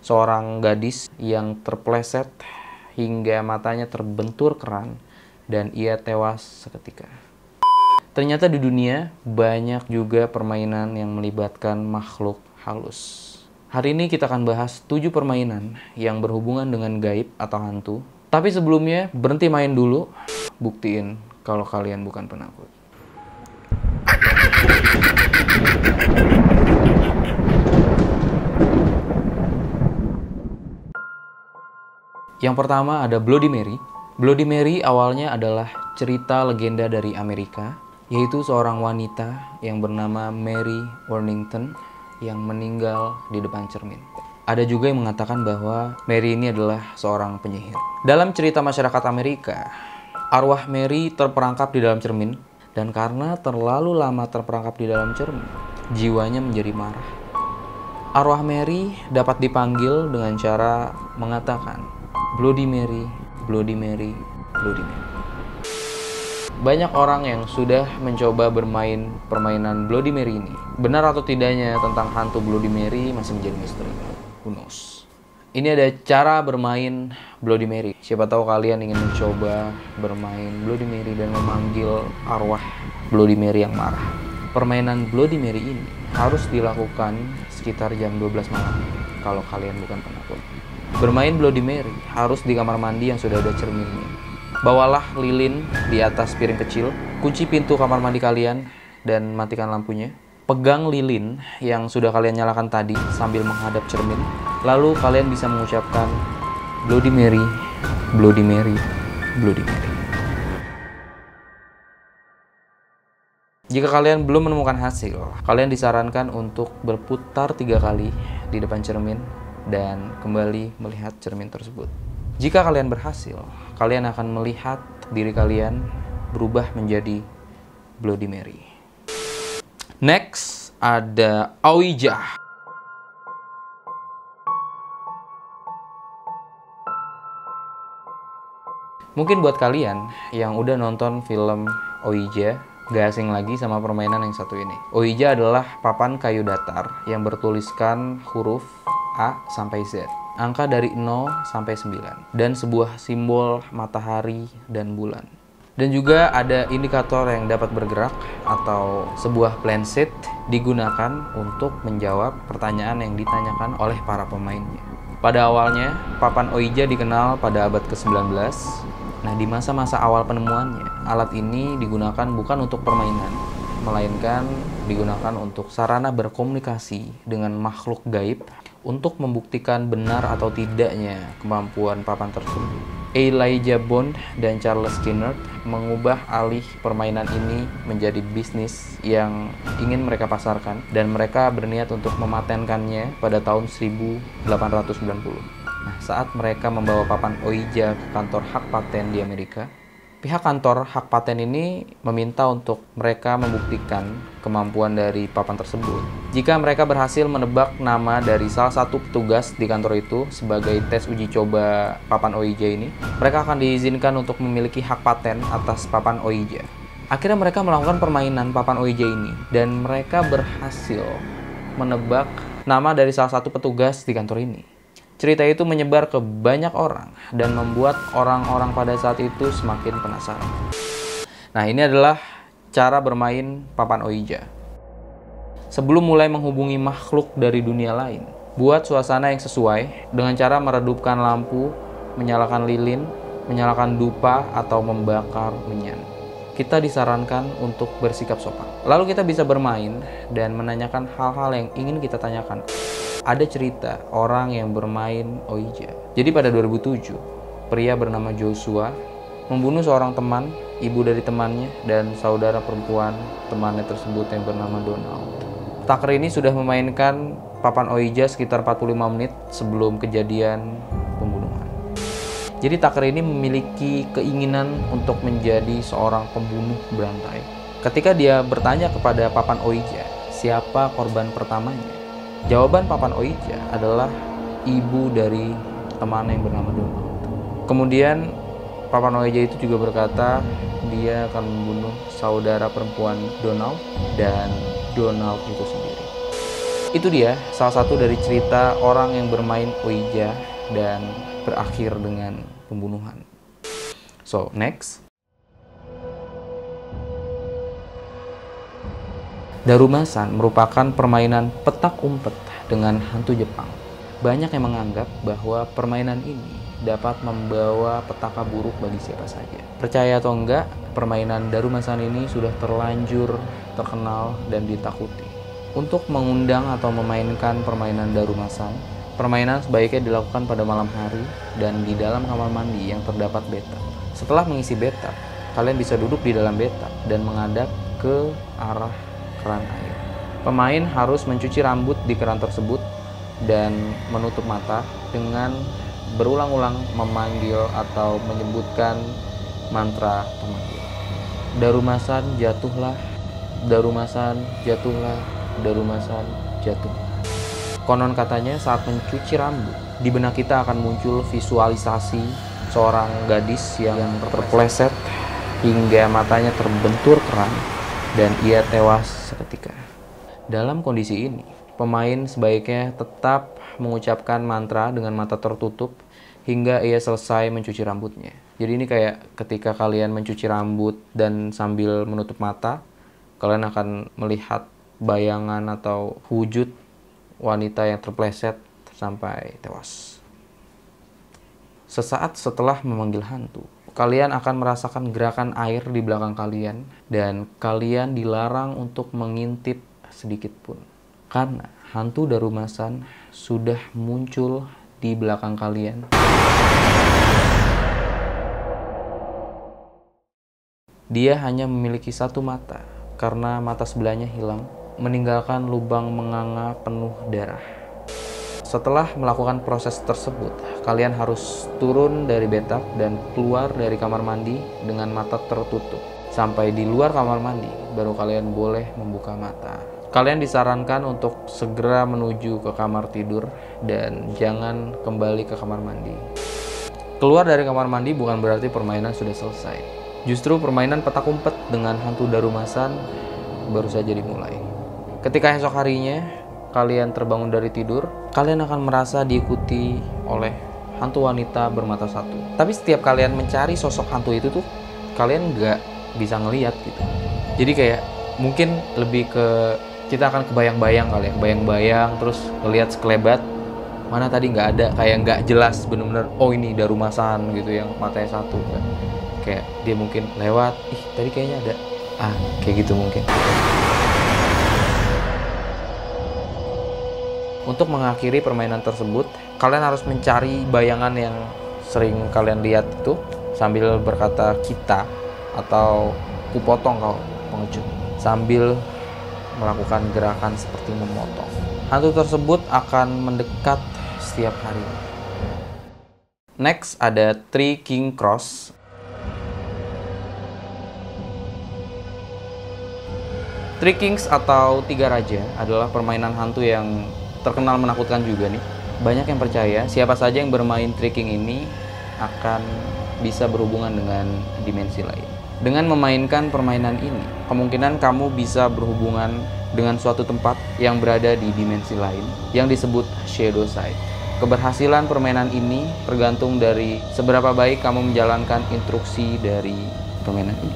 seorang gadis yang terpleset hingga matanya terbentur keran dan ia tewas seketika. Ternyata di dunia banyak juga permainan yang melibatkan makhluk halus. Hari ini kita akan bahas 7 permainan yang berhubungan dengan gaib atau hantu. Tapi sebelumnya, berhenti main dulu. Buktiin kalau kalian bukan penakut. Yang pertama ada Bloody Mary. Bloody Mary awalnya adalah cerita legenda dari Amerika, yaitu seorang wanita yang bernama Mary Worthington yang meninggal di depan cermin. Ada juga yang mengatakan bahwa Mary ini adalah seorang penyihir. Dalam cerita masyarakat Amerika, arwah Mary terperangkap di dalam cermin, dan karena terlalu lama terperangkap di dalam cermin, jiwanya menjadi marah. Arwah Mary dapat dipanggil dengan cara mengatakan, "Bloody Mary, Bloody Mary, Bloody Mary." Banyak orang yang sudah mencoba bermain permainan Bloody Mary ini. Benar atau tidaknya tentang hantu Bloody Mary masih menjadi misteri. Who knows? Ini ada cara bermain Bloody Mary. Siapa tahu kalian ingin mencoba bermain Bloody Mary dan memanggil arwah Bloody Mary yang marah. Permainan Bloody Mary ini harus dilakukan sekitar jam 12 malam kalau kalian bukan penakut. Bermain Bloody Mary harus di kamar mandi yang sudah ada cerminnya. Bawalah lilin di atas piring kecil, kunci pintu kamar mandi kalian, dan matikan lampunya. Pegang lilin yang sudah kalian nyalakan tadi sambil menghadap cermin. Lalu kalian bisa mengucapkan, "Bloody Mary, Bloody Mary, Bloody Mary." Jika kalian belum menemukan hasil, kalian disarankan untuk berputar 3 kali di depan cermin dan kembali melihat cermin tersebut. Jika kalian berhasil, kalian akan melihat diri kalian berubah menjadi Bloody Mary. Next, ada Ouija. Mungkin buat kalian yang udah nonton film Ouija, gak asing lagi sama permainan yang satu ini. Ouija adalah papan kayu datar yang bertuliskan huruf A sampai Z. Angka dari 0 sampai 9, dan sebuah simbol matahari dan bulan. Dan juga ada indikator yang dapat bergerak atau sebuah planchet digunakan untuk menjawab pertanyaan yang ditanyakan oleh para pemainnya. Pada awalnya, papan Ouija dikenal pada abad ke-19. Nah, di masa-masa awal penemuannya, alat ini digunakan bukan untuk permainan, melainkan digunakan untuk sarana berkomunikasi dengan makhluk gaib untuk membuktikan benar atau tidaknya kemampuan papan tersebut. Elijah Bond dan Charles Skinner mengubah alih permainan ini menjadi bisnis yang ingin mereka pasarkan, dan mereka berniat untuk mematenkannya pada tahun 1890. Nah, saat mereka membawa papan Ouija ke kantor hak paten di Amerika, pihak kantor hak paten ini meminta untuk mereka membuktikan kemampuan dari papan tersebut. Jika mereka berhasil menebak nama dari salah satu petugas di kantor itu sebagai tes uji coba papan Ouija ini, mereka akan diizinkan untuk memiliki hak paten atas papan Ouija. Akhirnya mereka melakukan permainan papan Ouija ini, dan mereka berhasil menebak nama dari salah satu petugas di kantor ini. Cerita itu menyebar ke banyak orang dan membuat orang-orang pada saat itu semakin penasaran. Nah, ini adalah cara bermain papan Ouija. Sebelum mulai menghubungi makhluk dari dunia lain, buat suasana yang sesuai dengan cara meredupkan lampu, menyalakan lilin, menyalakan dupa, atau membakar menyan. Kita disarankan untuk bersikap sopan. Lalu kita bisa bermain dan menanyakan hal-hal yang ingin kita tanyakan. Ada cerita orang yang bermain Ouija. Jadi pada 2007, pria bernama Joshua membunuh seorang teman, ibu dari temannya, dan saudara perempuan temannya tersebut yang bernama Donald. Tucker ini sudah memainkan papan Ouija sekitar 45 menit sebelum kejadian pembunuhan. Jadi Tucker ini memiliki keinginan untuk menjadi seorang pembunuh berantai. Ketika dia bertanya kepada papan Ouija, siapa korban pertamanya? Jawaban papan Ouija adalah ibu dari teman yang bernama Donald. Kemudian papan Ouija itu juga berkata dia akan membunuh saudara perempuan Donald dan Donald itu sendiri. Itu dia salah satu dari cerita orang yang bermain Ouija dan berakhir dengan pembunuhan. So, next. Darumasan merupakan permainan petak umpet dengan hantu Jepang. Banyak yang menganggap bahwa permainan ini dapat membawa petaka buruk bagi siapa saja. Percaya atau enggak, permainan darumasan ini sudah terlanjur terkenal dan ditakuti. Untuk mengundang atau memainkan permainan darumasan, permainan sebaiknya dilakukan pada malam hari dan di dalam kamar mandi yang terdapat bathtub. Setelah mengisi bathtub, kalian bisa duduk di dalam bathtub dan menghadap ke arah keran air. Pemain harus mencuci rambut di keran tersebut dan menutup mata dengan berulang-ulang memanggil atau menyebutkan mantra pemanggil. Darumasan jatuhlah, darumasan jatuhlah, darumasan jatuhlah. Konon katanya saat mencuci rambut, di benak kita akan muncul visualisasi seorang gadis yang terpleset hingga matanya terbentur keran dan ia tewas seketika. Dalam kondisi ini, pemain sebaiknya tetap mengucapkan mantra dengan mata tertutup hingga ia selesai mencuci rambutnya. Jadi ini kayak ketika kalian mencuci rambut dan sambil menutup mata, kalian akan melihat bayangan atau wujud wanita yang terpleset sampai tewas. Sesaat setelah memanggil hantu, kalian akan merasakan gerakan air di belakang kalian dan kalian dilarang untuk mengintip sedikit pun. Karena hantu darumasan sudah muncul di belakang kalian. Dia hanya memiliki satu mata karena mata sebelahnya hilang, meninggalkan lubang menganga penuh darah. Setelah melakukan proses tersebut, kalian harus turun dari bathtub dan keluar dari kamar mandi dengan mata tertutup. Sampai di luar kamar mandi, baru kalian boleh membuka mata. Kalian disarankan untuk segera menuju ke kamar tidur dan jangan kembali ke kamar mandi. Keluar dari kamar mandi bukan berarti permainan sudah selesai. Justru permainan petak umpet dengan hantu darumasan baru saja dimulai. Ketika esok harinya kalian terbangun dari tidur, kalian akan merasa diikuti oleh hantu wanita bermata satu. Tapi setiap kalian mencari sosok hantu itu tuh, kalian nggak bisa ngelihat gitu. Jadi kayak mungkin lebih ke kita akan kebayang-bayang kali ya, bayang-bayang terus ngelihat sekelebat, mana tadi nggak ada, kayak nggak jelas bener-bener, oh ini darumasan gitu yang matanya satu kan. Kayak dia mungkin lewat, ih tadi kayaknya ada, kayak gitu mungkin. Untuk mengakhiri permainan tersebut, kalian harus mencari bayangan yang sering kalian lihat itu sambil berkata kita atau kupotong kau pengecut, sambil melakukan gerakan seperti memotong. Hantu tersebut akan mendekat setiap hari. Next ada Three King Cross. Three Kings atau Tiga Raja adalah permainan hantu yang terkenal menakutkan juga nih. Banyak yang percaya siapa saja yang bermain Three King ini akan bisa berhubungan dengan dimensi lain. Dengan memainkan permainan ini, kemungkinan kamu bisa berhubungan dengan suatu tempat yang berada di dimensi lain yang disebut Shadow Side. Keberhasilan permainan ini tergantung dari seberapa baik kamu menjalankan instruksi dari permainan ini.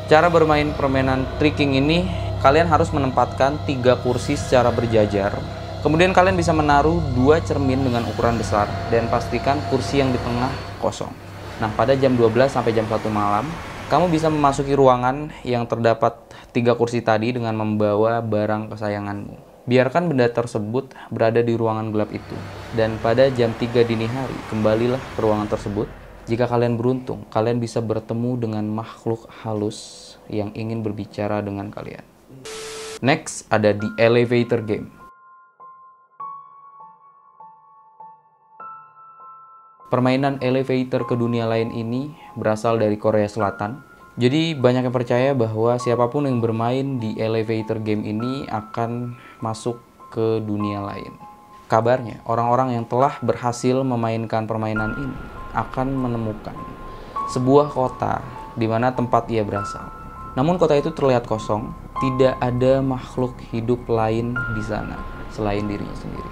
Cara bermain permainan Three King ini, kalian harus menempatkan 3 kursi secara berjajar. Kemudian kalian bisa menaruh 2 cermin dengan ukuran besar dan pastikan kursi yang di tengah kosong. Nah, pada jam 12 sampai jam 1 malam, kamu bisa memasuki ruangan yang terdapat 3 kursi tadi dengan membawa barang kesayanganmu. Biarkan benda tersebut berada di ruangan gelap itu. Dan pada jam 3 dini hari, kembalilah ke ruangan tersebut. Jika kalian beruntung, kalian bisa bertemu dengan makhluk halus yang ingin berbicara dengan kalian. Next, ada The Elevator Game. Permainan elevator ke dunia lain ini berasal dari Korea Selatan. Jadi banyak yang percaya bahwa siapapun yang bermain di elevator game ini akan masuk ke dunia lain. Kabarnya, orang-orang yang telah berhasil memainkan permainan ini akan menemukan sebuah kota di mana tempat ia berasal. Namun kota itu terlihat kosong, tidak ada makhluk hidup lain di sana. selain dirinya sendiri.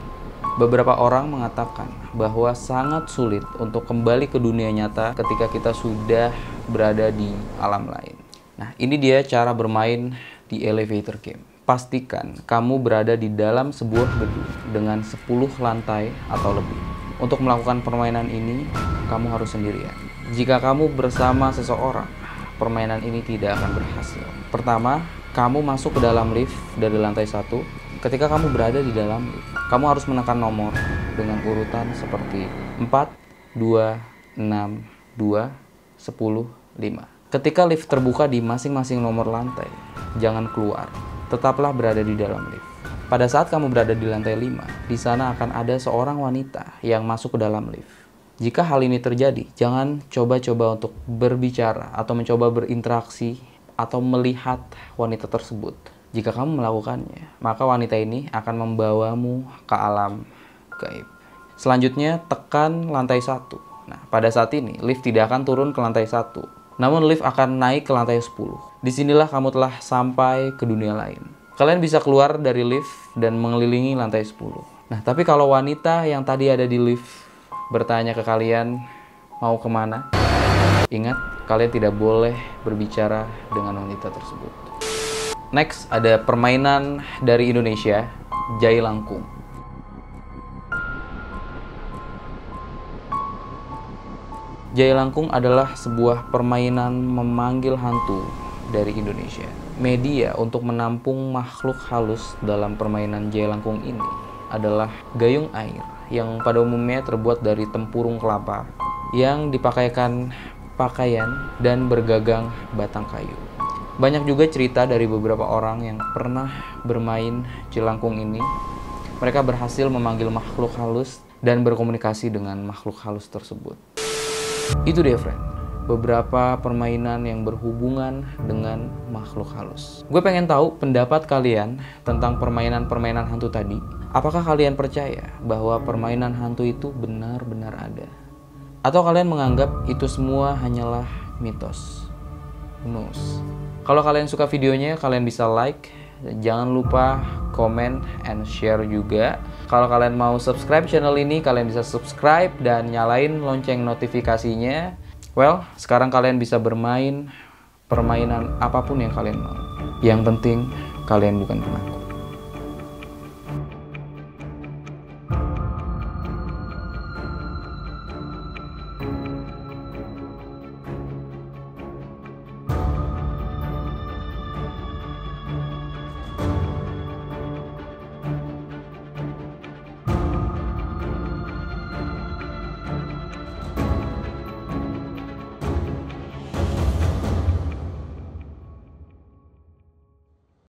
Beberapa orang mengatakan bahwa sangat sulit untuk kembali ke dunia nyata ketika kita sudah berada di alam lain. Nah, ini dia cara bermain di elevator game. Pastikan kamu berada di dalam sebuah gedung dengan 10 lantai atau lebih. Untuk melakukan permainan ini, kamu harus sendirian. Jika kamu bersama seseorang, permainan ini tidak akan berhasil. Pertama, kamu masuk ke dalam lift dari lantai 1. Ketika kamu berada di dalam lift, kamu harus menekan nomor dengan urutan seperti 4, 2, 6, 2, 10, 5. Ketika lift terbuka di masing-masing nomor lantai, jangan keluar. Tetaplah berada di dalam lift. Pada saat kamu berada di lantai 5, di sana akan ada seorang wanita yang masuk ke dalam lift. Jika hal ini terjadi, jangan coba-coba untuk berbicara atau mencoba berinteraksi atau melihat wanita tersebut. Jika kamu melakukannya, maka wanita ini akan membawamu ke alam gaib. Selanjutnya, tekan lantai 1. Nah, pada saat ini, lift tidak akan turun ke lantai 1. Namun, lift akan naik ke lantai 10. Disinilah kamu telah sampai ke dunia lain. Kalian bisa keluar dari lift dan mengelilingi lantai 10. Nah, tapi kalau wanita yang tadi ada di lift bertanya ke kalian, mau kemana? Ingat, kalian tidak boleh berbicara dengan wanita tersebut. Next, ada permainan dari Indonesia, Jai Langkung. Jai Langkung adalah sebuah permainan memanggil hantu dari Indonesia. Media untuk menampung makhluk halus dalam permainan Jai Langkung ini adalah gayung air yang pada umumnya terbuat dari tempurung kelapa yang dipakaikan pakaian dan bergagang batang kayu. Banyak juga cerita dari beberapa orang yang pernah bermain jelangkung ini. Mereka berhasil memanggil makhluk halus dan berkomunikasi dengan makhluk halus tersebut. Itu dia, friend, beberapa permainan yang berhubungan dengan makhluk halus. Gue pengen tahu pendapat kalian tentang permainan-permainan hantu tadi. Apakah kalian percaya bahwa permainan hantu itu benar-benar ada? Atau kalian menganggap itu semua hanyalah mitos? Who knows? Kalau kalian suka videonya, kalian bisa like. Jangan lupa comment and share juga. Kalau kalian mau subscribe channel ini, kalian bisa subscribe dan nyalain lonceng notifikasinya. Well, sekarang kalian bisa bermain permainan apapun yang kalian mau. Yang penting, kalian bukan penakut.